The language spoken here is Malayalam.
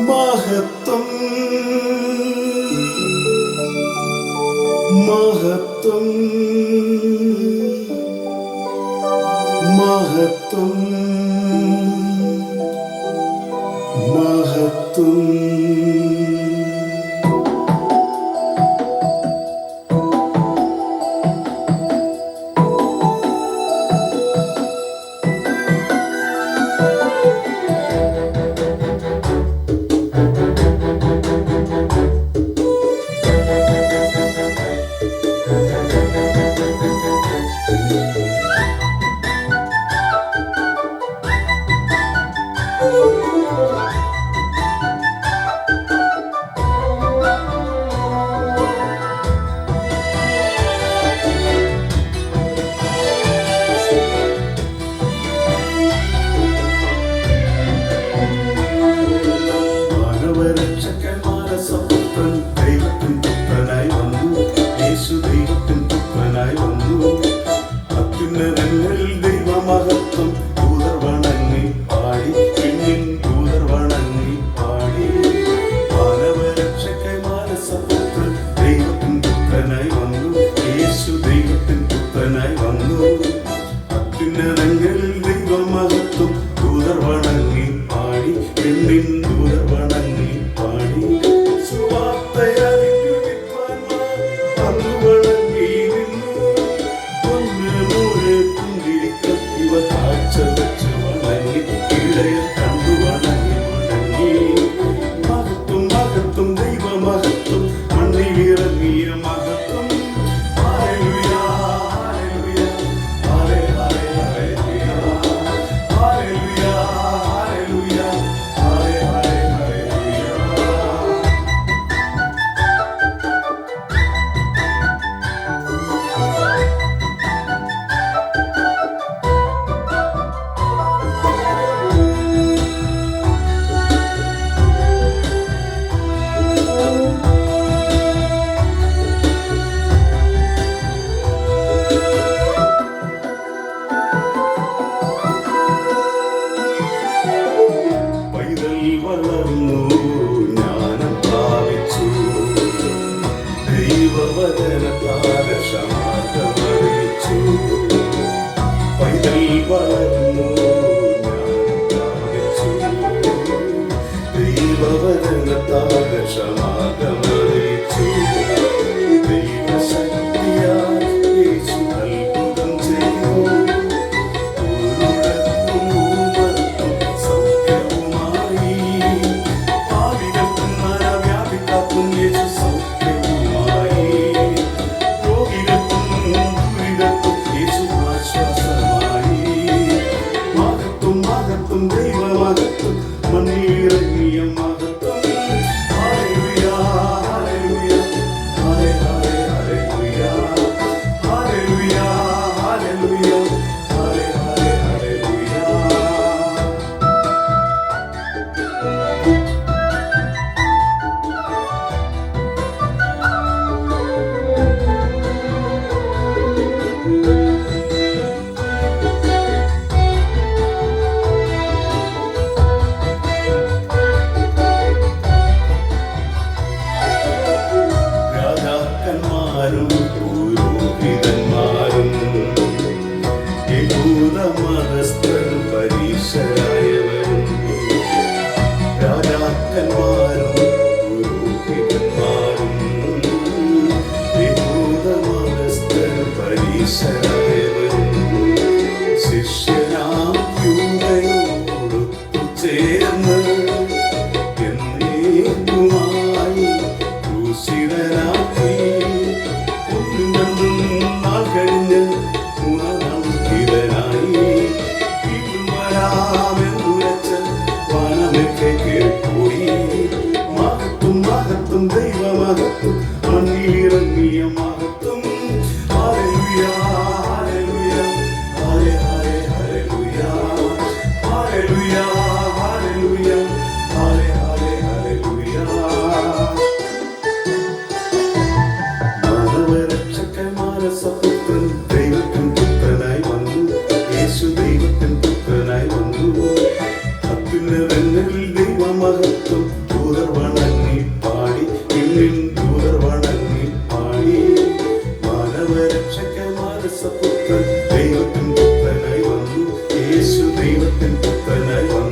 മഹത്വം മഹത്വം മഹത്വം മഹത്വം. അത്യുന്നതങ്ങളിൽ ദൈവമഹത്വം ദൂതർ വണങ്ങി പാടി, പെണ്ണിൻ ദൂതർ വണങ്ങി പാടി. മാനവരക്ഷകൻ മാനസപുത്രൻ ദൈവത്തിൻ പുത്രനായി വന്നു, യേശു ദൈവത്തിൻ പുത്രനായി വന്നു. അത്യുന്നതങ്ങളിൽ ദൈവമഹത്വം ദൂതർ വണങ്ങി പാടി, പെണ്ണിൻ ദൂതർ വണങ്ങി പാടി. വളർന്നു ജ്ഞാനം പ്രാപിച്ചു, ദൈവവചനത്താൽ ക്ഷമാർഗമറിയിച്ചു. പൈതൽ വളർന്നു ജ്ഞാനം പ്രാപിച്ചു, ദൈവവചനത്താൽ ക്ഷമാർഗമറിയിച്ചു. ദൈവശക്തിയാൽ യേശു അത്ഭുതം ചെയ്തു, പുരോഹിതന്മാരും യഹൂദമതസ്ഥർ പരീശരായവരും, രാജാക്കന്മാരും പുരോഹിതന്മാരും യഹൂദമതസ്ഥർ പരീശരായവരും, ശിഷ്യനാം യൂദയോടൊത്തു ചേർന്ന് എന്നേക്കുമായി ക്രൂശിതനാക്കി. കഴിഞ്ഞ് ഗുണനന്ദിതനായി വീണ്ടും വരാമെന്ന് ദൈവത്തിൻ പുത്രനായി വന്നു, യേശു ദൈവത്തിൻ പുത്രനായി വന്നു.